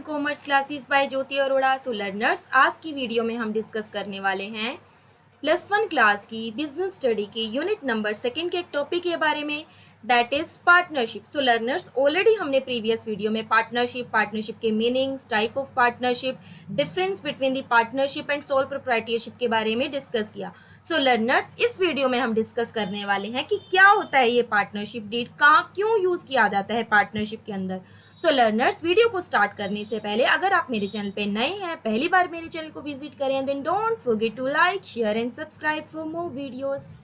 Commerce classes bye ज्योति अरोड़ा। सो learners, आज की video में हम डिस्कस करने वाले हैं +1 क्लास की बिजनेस स्टडी की यूनिट नंबर 2 के एक टॉपिक के बारे में, that is partnership. So learners, already हमने प्रीवियस वीडियो में पार्टनरशिप के meanings, type of partnership, difference between the partnership and sole proprietorship के बारे में डिस्कस किया। सो लर्नर्स, इस वीडियो में हम डिस्कस करने वाले हैं कि क्या होता है ये पार्टनरशिप डीड, कहाँ क्यों यूज किया जाता है पार्टनरशिप के अंदर। सो लर्नर्स, वीडियो को स्टार्ट करने से पहले अगर आप मेरे चैनल पे नए हैं, पहली बार मेरे चैनल को विजिट करें, then don't forget to like, share and subscribe for more videos.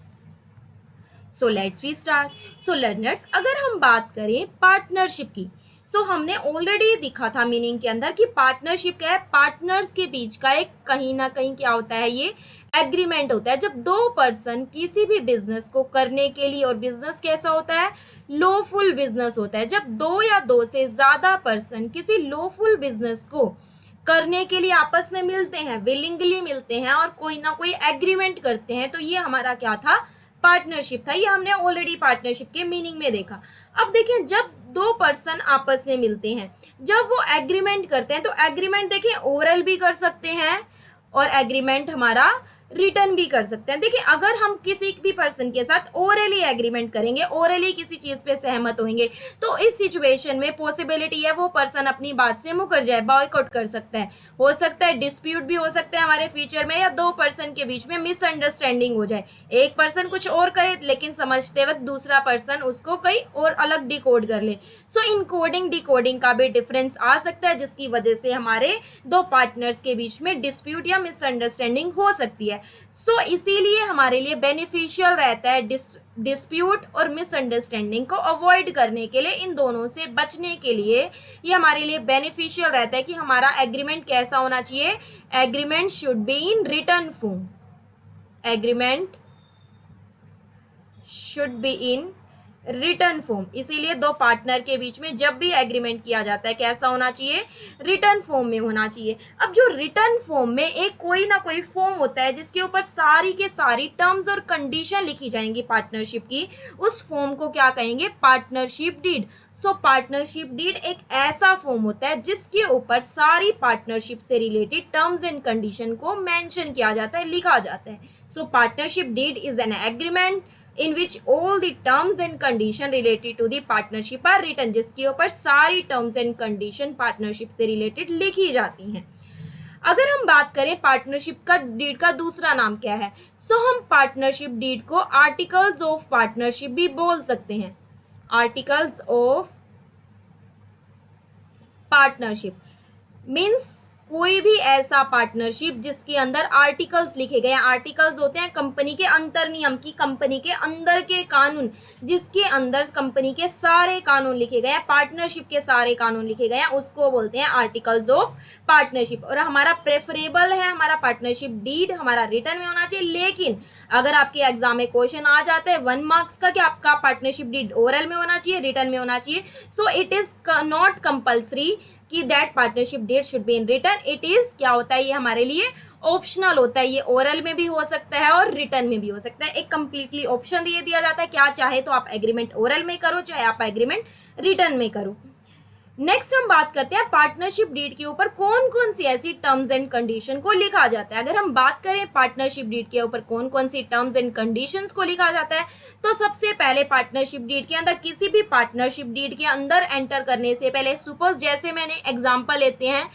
So let's we start. So learners, अगर हम बात करें पार्टनरशिप की, सो हमने ऑलरेडी दिखा था मीनिंग के अंदर कि पार्टनरशिप क्या है। पार्टनर्स के बीच का एक कहीं ना कहीं क्या होता है, ये एग्रीमेंट होता है। जब दो पर्सन किसी भी बिजनेस को करने के लिए, और बिजनेस कैसा होता है, लॉफुल बिजनेस होता है। जब दो या दो से ज्यादा पर्सन किसी लॉफुल बिजनेस को करने के लिए आपस में मिलते हैं, विलिंगली मिलते हैं और कोई ना कोई एग्रीमेंट करते हैं, तो ये हमारा क्या था, पार्टनरशिप था। ये हमने ऑलरेडी पार्टनरशिप के मीनिंग में देखा। अब देखें, जब दो पर्सन आपस में मिलते हैं, जब वो एग्रीमेंट करते हैं, तो एग्रीमेंट देखें ओरल भी कर सकते हैं और एग्रीमेंट हमारा रिटर्न भी कर सकते हैं। देखिए, अगर हम किसी भी पर्सन के साथ ओरली एग्रीमेंट करेंगे, ओरली किसी चीज पे सहमत होंगे, तो इस सिचुएशन में पॉसिबिलिटी है वो पर्सन अपनी बात से मुकर जाए, बॉयकॉट कर सकता है। हो सकता है डिस्प्यूट भी हो सकता है हमारे फ्यूचर में, या दो पर्सन के बीच में मिसअंडरस्टैंडिंग हो जाए। एक पर्सन कुछ और कहे, लेकिन समझते वक्त दूसरा पर्सन उसको कहीं और अलग डिकोड कर ले। सो इनकोडिंग डिकोडिंग का भी डिफरेंस आ सकता है, जिसकी वजह से हमारे दो पार्टनर्स के बीच में डिस्प्यूट या मिसअंडरस्टैंडिंग हो सकती है। सो इसीलिए हमारे लिए बेनिफिशियल रहता है डिस्प्यूट और मिसअंडरस्टैंडिंग को अवॉइड करने के लिए, इन दोनों से बचने के लिए ये हमारे लिए बेनिफिशियल रहता है कि हमारा एग्रीमेंट कैसा होना चाहिए। Agreement should be in written form. Agreement should be in return form. इसीलिए दो पार्टनर के बीच में जब भी एग्रीमेंट किया जाता है, कैसा होना चाहिए, रिटर्न फॉर्म में होना चाहिए। अब जो रिटर्न फॉर्म में एक कोई ना कोई फॉर्म होता है जिसके ऊपर सारी के सारी टर्म्स और कंडीशन लिखी जाएंगी पार्टनरशिप की, उस फॉर्म को क्या कहेंगे, partnership deed. So partnership deed एक ऐसा फॉर्म होता है जिसके ऊपर सारी पार्टनरशिप से रिलेटेड टर्म्स एंड कंडीशन को मेंशन किया जाता है, लिखा जाता है। So partnership deed is an agreement in which all the terms and condition related to the partnership are written, जिसके ऊपर सारी terms and condition पार्टनरशिप से रिलेटेड लिखी जाती हैं। अगर हम बात करें पार्टनरशिप का डीड का दूसरा नाम क्या है, सो हम पार्टनरशिप डीड को आर्टिकल्स ऑफ पार्टनरशिप भी बोल सकते हैं। आर्टिकल्स ऑफ पार्टनरशिप मीन्स कोई भी ऐसा पार्टनरशिप जिसके अंदर आर्टिकल्स लिखे गए हैं। आर्टिकल्स होते हैं कंपनी के अंतर नियम की, कंपनी के अंदर के कानून, जिसके अंदर कंपनी के सारे कानून लिखे गए हैं, पार्टनरशिप के सारे कानून लिखे गए हैं, उसको बोलते हैं आर्टिकल्स ऑफ पार्टनरशिप। और हमारा प्रेफरेबल है, हमारा पार्टनरशिप डीड हमारा रिटर्न में होना चाहिए। लेकिन अगर आपके एग्जाम में क्वेश्चन आ जाता है 1 मार्क्स का कि आपका पार्टनरशिप डीड ओरल में होना चाहिए, रिटर्न में होना चाहिए, so it is not compulsory कि that partnership deed should be in return. It is क्या होता है, ये हमारे लिए ऑप्शनल होता है। ये ओरल में भी हो सकता है और रिटर्न में भी हो सकता है। एक कंप्लीटली ऑप्शन दिया जाता है, क्या चाहे तो आप एग्रीमेंट ओरल में करो, चाहे आप एग्रीमेंट रिटर्न में करो। नेक्स्ट हम बात करते हैं पार्टनरशिप डीड के ऊपर कौन कौन सी ऐसी टर्म्स एंड कंडीशन को लिखा जाता है। अगर हम बात करें पार्टनरशिप डीड के ऊपर कौन कौन सी टर्म्स एंड कंडीशंस को लिखा जाता है, तो सबसे पहले पार्टनरशिप डीड के अंदर, किसी भी पार्टनरशिप डीड के अंदर एंटर करने से पहले, सपोज जैसे मैंने एग्जांपल लेते हैं,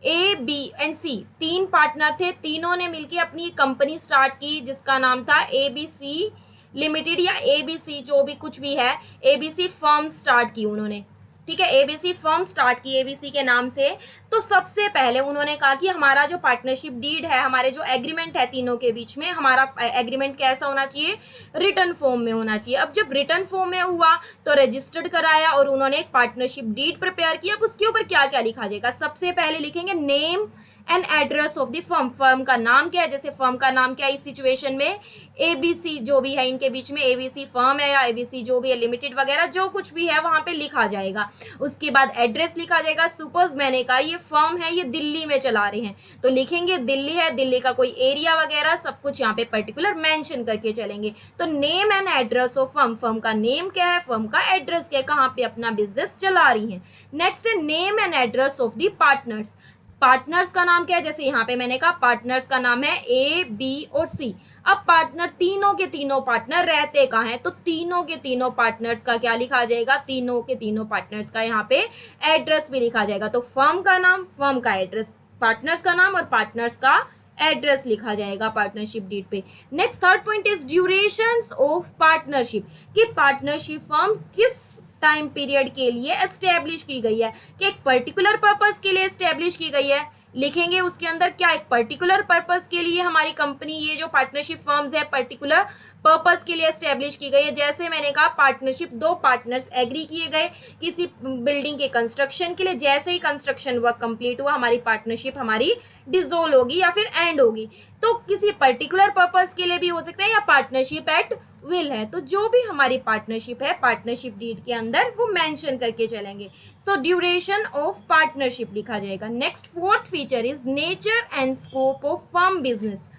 A B and C, 3 partner थे, तीनों ने मिलकर अपनी कंपनी स्टार्ट की जिसका नाम था ABC लिमिटेड, या ABC जो भी कुछ भी है, ABC फर्म स्टार्ट की उन्होंने, ठीक है, ABC फर्म स्टार्ट की ABC के नाम से। तो सबसे पहले उन्होंने कहा कि हमारा जो पार्टनरशिप डीड है, हमारे जो एग्रीमेंट है तीनों के बीच में, हमारा एग्रीमेंट कैसा होना चाहिए, रिटर्न फॉर्म में होना चाहिए। अब जब रिटर्न फॉर्म में हुआ तो रजिस्टर्ड कराया और उन्होंने एक पार्टनरशिप डीड प्रिपेयर किया। अब उसके ऊपर क्या क्या लिखा जाएगा, सबसे पहले लिखेंगे name and address of the firm, firm का नाम क्या है, जैसे फर्म का नाम क्या है इस सिचुएशन में, एबीसी जो भी है इनके बीच में, एबीसी फर्म है या एबीसी जो भी है लिमिटेड वगैरह जो कुछ भी है वहां पे लिखा जाएगा। उसके बाद एड्रेस लिखा जाएगा। सुपर्स मैंने कहा ये फर्म है, ये दिल्ली में चला रहे हैं तो लिखेंगे दिल्ली है, दिल्ली का कोई एरिया वगैरह सब कुछ यहाँ पे पर्टिकुलर मेंशन करके चलेंगे। तो name and address of firm, firm का नेम क्या है, फर्म का एड्रेस क्या है, कहाँ पे अपना बिजनेस चला रही है। नेक्स्ट है name and address of the partners, partners का नाम क्या है, जैसे यहाँ पे मैंने कहा पार्टनर्स का नाम है ए, बी और सी। अब पार्टनर, तीनों के तीनों पार्टनर रहते कहाँ हैं, तो तीनों के तीनों पार्टनर्स का क्या लिखा जाएगा, तीनों के तीनों पार्टनर्स का यहाँ पे एड्रेस भी लिखा जाएगा। तो फर्म का नाम, फर्म का एड्रेस, पार्टनर्स का नाम और पार्टनर्स का एड्रेस लिखा जाएगा पार्टनरशिप डीड पे। Next third point is durations of partnership, कि पार्टनरशिप फर्म किस टाइम पीरियड के लिए एस्टेब्लिश की गई है, कि एक पर्टिकुलर पर्पस के लिए एस्टेब्लिश की गई है, लिखेंगे उसके अंदर क्या एक पर्टिकुलर पर्पस के लिए हमारी कंपनी, ये जो पार्टनरशिप फर्म्स है पर्टिकुलर पर्पस के लिए एस्टेब्लिश की गई है। जैसे मैंने कहा पार्टनरशिप, दो पार्टनर्स एग्री किए गए किसी बिल्डिंग के कंस्ट्रक्शन के लिए, जैसे ही कंस्ट्रक्शन वर्क कंप्लीट हुआ हमारी पार्टनरशिप हमारी डिसोल्व होगी या फिर एंड होगी। तो किसी पर्टिकुलर पर्पस के लिए भी हो सकता है या पार्टनरशिप एट विल है। तो जो भी हमारी पार्टनरशिप है पार्टनरशिप डीड के अंदर वो मेंशन करके चलेंगे। सो ड्यूरेशन ऑफ पार्टनरशिप लिखा जाएगा। Next fourth feature is nature and scope of firm business,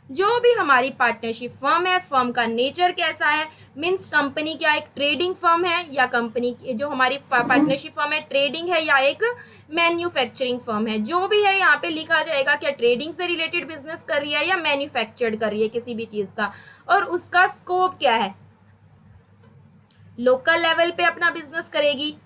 जो भी हमारी पार्टनरशिप फर्म है फर्म का नेचर कैसा है, मीन्स कंपनी क्या एक ट्रेडिंग फर्म है या कंपनी जो हमारी पार्टनरशिप फर्म है ट्रेडिंग है या एक मैन्युफैक्चरिंग फर्म है। जो भी है यहाँ पे लिखा जाएगा क्या ट्रेडिंग से रिलेटेड बिजनेस कर रही है या मैन्युफैक्चर्ड कर रही है किसी भी चीज का, और उसका स्कोप क्या है, लोकल लेवल पे अपना बिजनेस करेगी,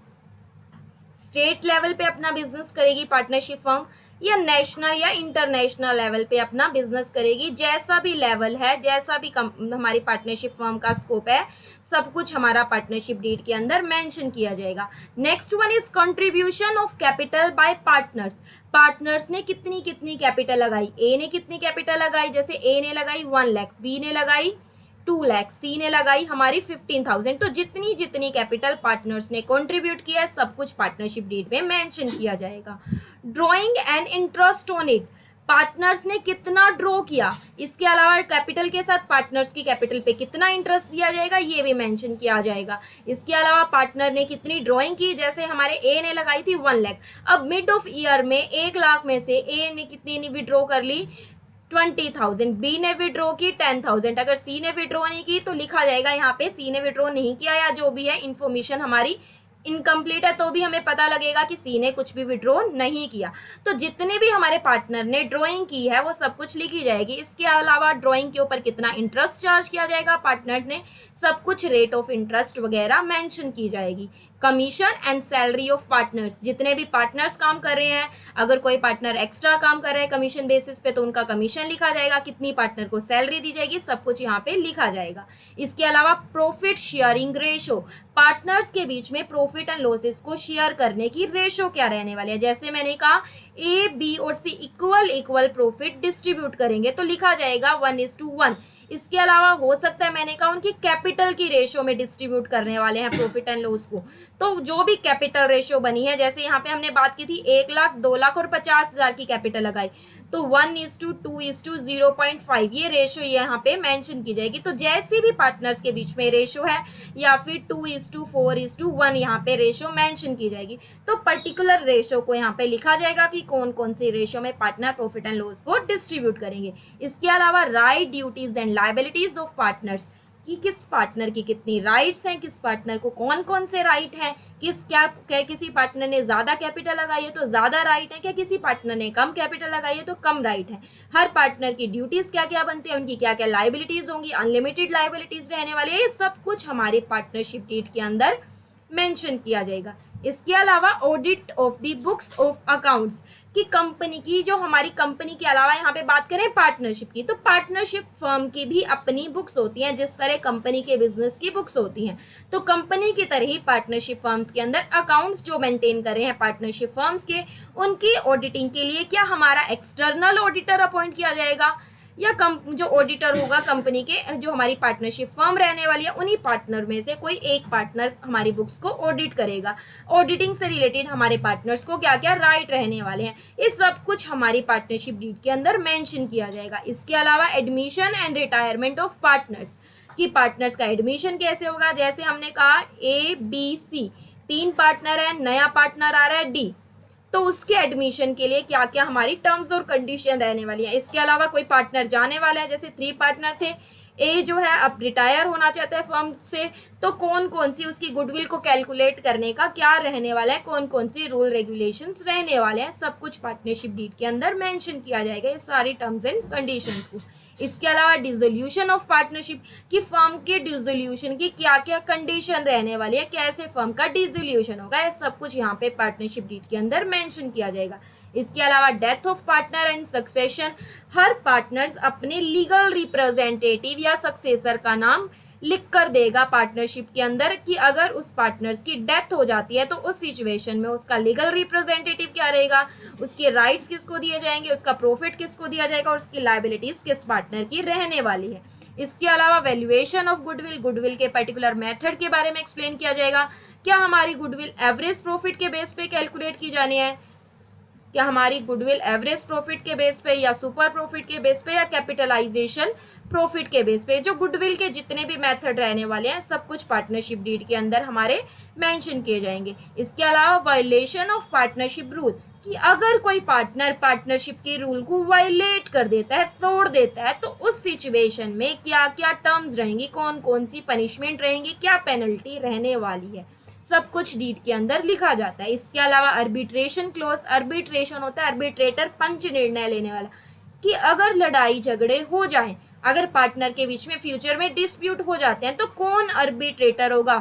स्टेट लेवल पे अपना बिजनेस करेगी पार्टनरशिप फर्म, या नेशनल या इंटरनेशनल लेवल पे अपना बिजनेस करेगी। जैसा भी लेवल है, जैसा भी हमारी पार्टनरशिप फर्म का स्कोप है, सब कुछ हमारा पार्टनरशिप डीड के अंदर मेंशन किया जाएगा। Next one is contribution of capital by partners, partners ने कितनी कितनी कैपिटल लगाई, ए ने कितनी कैपिटल लगाई, जैसे ए ने लगाई 1 लाख, बी ने लगाई 2 लाख, सी ने लगाई हमारी 15,000। तो जितनी जितनी कैपिटल पार्टनर्स ने कंट्रीब्यूट किया है सब कुछ पार्टनरशिप डीड में मेंशन किया जाएगा। Drawing and interest on it, partners ने कितना ड्रॉ किया, इसके अलावा कैपिटल के साथ पार्टनर्स की कैपिटल पे कितना इंटरेस्ट दिया जाएगा ये भी मेंशन किया जाएगा। इसके अलावा पार्टनर ने कितनी ड्राइंग की, जैसे हमारे ए ने लगाई थी 1 लाख, अब मिड ऑफ ईयर में 1 लाख में से ए ने कितनी विड्रॉ कर ली 20,000, बी ने विड्रॉ की 10,000। अगर सी ने विड्रॉ नहीं की तो लिखा जाएगा यहाँ पे सी ने विड्रॉ नहीं किया या जो भी है इन्फॉर्मेशन हमारी इनकम्प्लीट है, तो भी हमें पता लगेगा कि सी ने कुछ भी विड्रॉ नहीं किया। तो जितने भी हमारे पार्टनर ने ड्राइंग की है वो सब कुछ लिखी जाएगी। इसके अलावा ड्राइंग के ऊपर कितना इंटरेस्ट चार्ज किया जाएगा पार्टनर ने, सब कुछ रेट ऑफ इंटरेस्ट वगैरह मेंशन की जाएगी। Commission and salary of partners, जितने भी पार्टनर्स काम कर रहे हैं, अगर कोई पार्टनर एक्स्ट्रा काम कर रहा है कमीशन बेसिस पे तो उनका कमीशन लिखा जाएगा, कितनी पार्टनर को सैलरी दी जाएगी सब कुछ यहाँ पे लिखा जाएगा। इसके अलावा प्रॉफिट शेयरिंग रेशो, पार्टनर्स के बीच में प्रॉफिट एंड लॉसेस को शेयर करने की रेशो क्या रहने वाली है। जैसे मैंने कहा ए, बी और सी इक्वल इक्वल प्रॉफिट डिस्ट्रीब्यूट करेंगे तो लिखा जाएगा 1:1। इसके अलावा हो सकता है मैंने कहा उनकी कैपिटल की रेशो में डिस्ट्रीब्यूट करने वाले हैं प्रॉफिट एंड लॉस को, तो जो भी कैपिटल रेशो बनी है, जैसे यहाँ पे हमने बात की थी 1 लाख, 2 लाख और 50,000 की कैपिटल लगाई तो 1:2:0.5 ये रेशो यहाँ पे मेंशन की जाएगी। तो जैसी भी पार्टनर्स के बीच में रेशो है या फिर 2:4:1 यहाँ पे रेशो मेंशन की जाएगी। तो पर्टिकुलर रेशो को यहाँ पे लिखा जाएगा कि कौन कौन सी रेशो में पार्टनर प्रॉफिट एंड लॉस को डिस्ट्रीब्यूट करेंगे। इसके अलावा right, duties and liabilities of partners, कि किस पार्टनर की कितनी राइट्स हैं, किस पार्टनर को कौन कौन से राइट हैं, क्या किसी पार्टनर ने ज़्यादा कैपिटल लगाई है तो ज़्यादा राइट है, क्या किसी पार्टनर ने कम कैपिटल लगाई है तो कम राइट है। हर पार्टनर की ड्यूटीज़ क्या क्या बनती है, उनकी क्या क्या लाइबिलिटीज़ होंगी, अनलिमिटेड लाइबिलिटीज़ रहने वाली है, ये सब कुछ हमारे पार्टनरशिप डीड के अंदर मेंशन किया जाएगा। इसके अलावा audit of the books of accounts, कि कंपनी की, जो हमारी कंपनी के अलावा यहाँ पे बात करें पार्टनरशिप की, तो पार्टनरशिप फर्म की भी अपनी बुक्स होती हैं जिस तरह कंपनी के बिजनेस की बुक्स होती हैं। तो कंपनी की तरह ही पार्टनरशिप फर्म्स के अंदर अकाउंट्स जो मेंटेन कर रहे हैं पार्टनरशिप फर्म्स के, उनकी ऑडिटिंग के लिए क्या हमारा एक्सटर्नल ऑडिटर अपॉइंट किया जाएगा या जो ऑडिटर होगा कंपनी के, जो हमारी पार्टनरशिप फर्म रहने वाली है, उन्हीं पार्टनर में से कोई एक पार्टनर हमारी बुक्स को ऑडिट करेगा। ऑडिटिंग से रिलेटेड हमारे पार्टनर्स को क्या क्या राइट रहने वाले हैं, ये सब कुछ हमारी पार्टनरशिप डीड के अंदर मेंशन किया जाएगा। इसके अलावा admission and retirement of partners, कि पार्टनर्स का एडमिशन कैसे होगा। जैसे हमने कहा ABC 3 पार्टनर है, नया पार्टनर आ रहा है D, तो उसके एडमिशन के लिए क्या क्या हमारी टर्म्स और कंडीशन रहने वाली है। इसके अलावा कोई पार्टनर जाने वाला है, जैसे 3 पार्टनर थे, ए जो है अब रिटायर होना चाहता है फर्म से, तो कौन कौन सी उसकी गुडविल को कैलकुलेट करने का क्या रहने वाला है, कौन कौन सी रूल रेगुलेशंस रहने वाले हैं, सब कुछ पार्टनरशिप डीड के अंदर मेंशन किया जाएगा, ये सारी टर्म्स एंड कंडीशंस को। इसके अलावा डिसोल्यूशन ऑफ पार्टनरशिप, कि फर्म के डिसोल्यूशन की क्या क्या कंडीशन रहने वाली है, कैसे फर्म का डिसोल्यूशन होगा, ये सब कुछ यहाँ पे पार्टनरशिप डीड के अंदर मेंशन किया जाएगा। इसके अलावा death of partner and succession, her partners अपने लीगल रिप्रेजेंटेटिव या सक्सेसर का नाम लिख कर देगा पार्टनरशिप के अंदर, कि अगर उस पार्टनर्स की डेथ हो जाती है तो उस सिचुएशन में उसका लीगल रिप्रेजेंटेटिव क्या रहेगा, उसके राइट्स किसको दिए जाएंगे, उसका प्रॉफिट किसको दिया जाएगा और उसकी लायबिलिटीज किस पार्टनर की रहने वाली है। इसके अलावा वैल्यूएशन ऑफ गुडविल, गुडविल के पर्टिकुलर मेथड के बारे में एक्सप्लेन किया जाएगा। क्या हमारी गुडविल एवरेज प्रॉफिट के बेस पे कैलकुलेट की जानी है, क्या हमारी गुडविल एवरेज प्रॉफिट के बेस पे या सुपर प्रॉफिट के बेस पे या कैपिटलाइजेशन प्रॉफिट के बेस पे, जो गुडविल के जितने भी मेथड रहने वाले हैं सब कुछ पार्टनरशिप डीड के अंदर हमारे मेंशन किए जाएंगे। इसके अलावा वायलेशन ऑफ पार्टनरशिप रूल, कि अगर कोई पार्टनर पार्टनरशिप के रूल को वायलेट कर देता है, तोड़ देता है, तो उस सिचुएशन में क्या क्या टर्म्स रहेंगी, कौन कौन सी पनिशमेंट रहेंगी, क्या पेनल्टी रहने वाली है, सब कुछ डीड के अंदर लिखा जाता है। इसके अलावा अर्बिट्रेशन क्लोज, अर्बिट्रेशन होता है अर्बिट्रेटर, पंच निर्णय लेने वाला, कि अगर लड़ाई झगड़े हो जाए, अगर पार्टनर के बीच में फ्यूचर में डिस्प्यूट हो जाते हैं, तो कौन अर्बिट्रेटर होगा,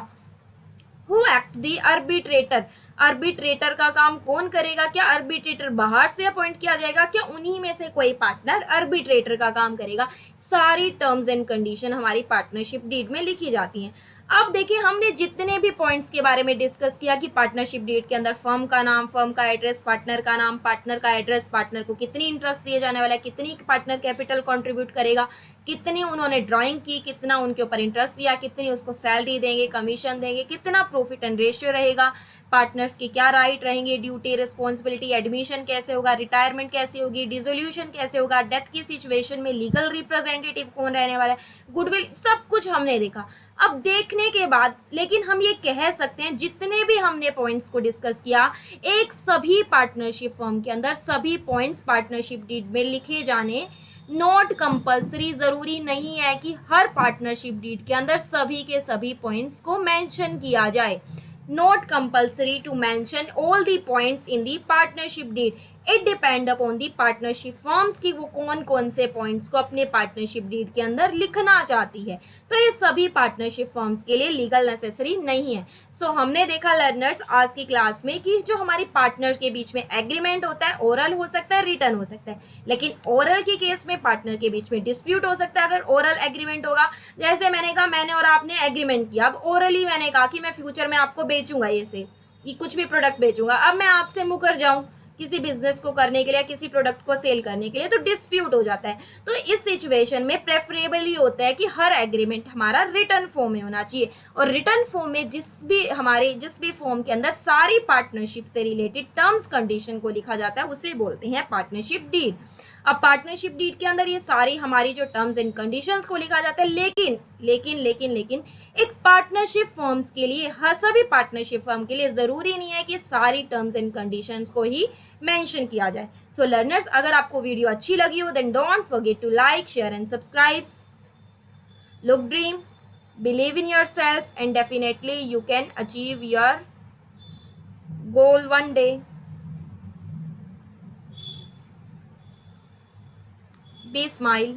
हु एक्ट दी अर्बिट्रेटर, अर्बिट्रेटर का काम कौन करेगा, क्या अर्बिट्रेटर बाहर से अपॉइंट किया जाएगा, क्या उन्हीं में से कोई पार्टनर अर्बिट्रेटर का काम करेगा, सारी टर्म्स एंड कंडीशन हमारी पार्टनरशिप डीड में लिखी जाती हैं। अब देखिए हमने जितने भी पॉइंट्स के बारे में डिस्कस किया, कि पार्टनरशिप डीड के अंदर फर्म का नाम, फर्म का एड्रेस, पार्टनर का नाम, पार्टनर का एड्रेस, पार्टनर को कितनी इंटरेस्ट दिए जाने वाला है, कितनी पार्टनर कैपिटल कंट्रीब्यूट करेगा, कितनी उन्होंने ड्राइंग की, कितना उनके ऊपर इंटरेस्ट दिया, कितनी उसको सैलरी देंगे, कमीशन देंगे, कितना प्रॉफिट एंड रेशियो रहेगा, पार्टनर्स की क्या राइट रहेंगे, ड्यूटी, रिस्पॉन्सिबिलिटी, एडमिशन कैसे होगा, रिटायरमेंट कैसे होगी, डिसोल्यूशन कैसे होगा, डेथ की सिचुएशन में लीगल रिप्रेजेंटेटिव कौन रहने वाला है, गुडविल, सब कुछ हमने देखा। अब देखने के बाद लेकिन हम ये कह सकते हैं जितने भी हमने पॉइंट्स को डिस्कस किया, एक सभी पार्टनरशिप फर्म के अंदर सभी पॉइंट्स पार्टनरशिप डीड में लिखे जाने नॉट कंपल्सरी, ज़रूरी नहीं है कि हर पार्टनरशिप डीड के अंदर सभी के सभी पॉइंट्स को मेंशन किया जाए। Not compulsory to mention all the points in the partnership deed, it depend upon the partnership firms की वो कौन कौन से पॉइंट्स को अपने पार्टनरशिप डीड के अंदर लिखना चाहती है। तो ये सभी पार्टनरशिप फर्म्स के लिए लीगल नेसेसरी नहीं है। सो हमने देखा लर्नर्स आज की क्लास में कि जो हमारी पार्टनर के बीच में एग्रीमेंट होता है, ओरल हो सकता है, रिटर्न हो सकता है, लेकिन ओरल के केस में पार्टनर के बीच में डिस्प्यूट हो सकता है अगर ओरल एग्रीमेंट होगा। जैसे मैंने कहा, मैंने और आपने एग्रीमेंट किया, अब ओरली मैंने कहा कि मैं फ्यूचर में आपको बेचूंगा, ये कुछ भी प्रोडक्ट बेचूंगा, अब मैं आपसे मुकर जाऊं किसी बिजनेस को करने के लिए, किसी प्रोडक्ट को सेल करने के लिए, तो डिस्प्यूट हो जाता है। तो इस सिचुएशन में प्रेफरेबल ये होता है कि हर एग्रीमेंट हमारा रिटर्न फॉर्म में होना चाहिए, और रिटर्न फॉर्म में जिस भी फॉर्म के अंदर सारी पार्टनरशिप से रिलेटेड टर्म्स कंडीशन को लिखा जाता है उसे बोलते हैं पार्टनरशिप डीड। अब पार्टनरशिप डीड के अंदर ये सारी हमारी जो टर्म्स एंड कंडीशंस को लिखा जाता है, लेकिन एक पार्टनरशिप फर्म्स के लिए, हर सभी पार्टनरशिप फर्म के लिए ज़रूरी नहीं है कि सारी टर्म्स एंड कंडीशंस को ही मेंशन किया जाए। सो लर्नर्स, अगर आपको वीडियो अच्छी लगी हो then don't forget to like, share and subscribe. Look dream, believe in yourself and definitely you can achieve your goal one day. Be smile.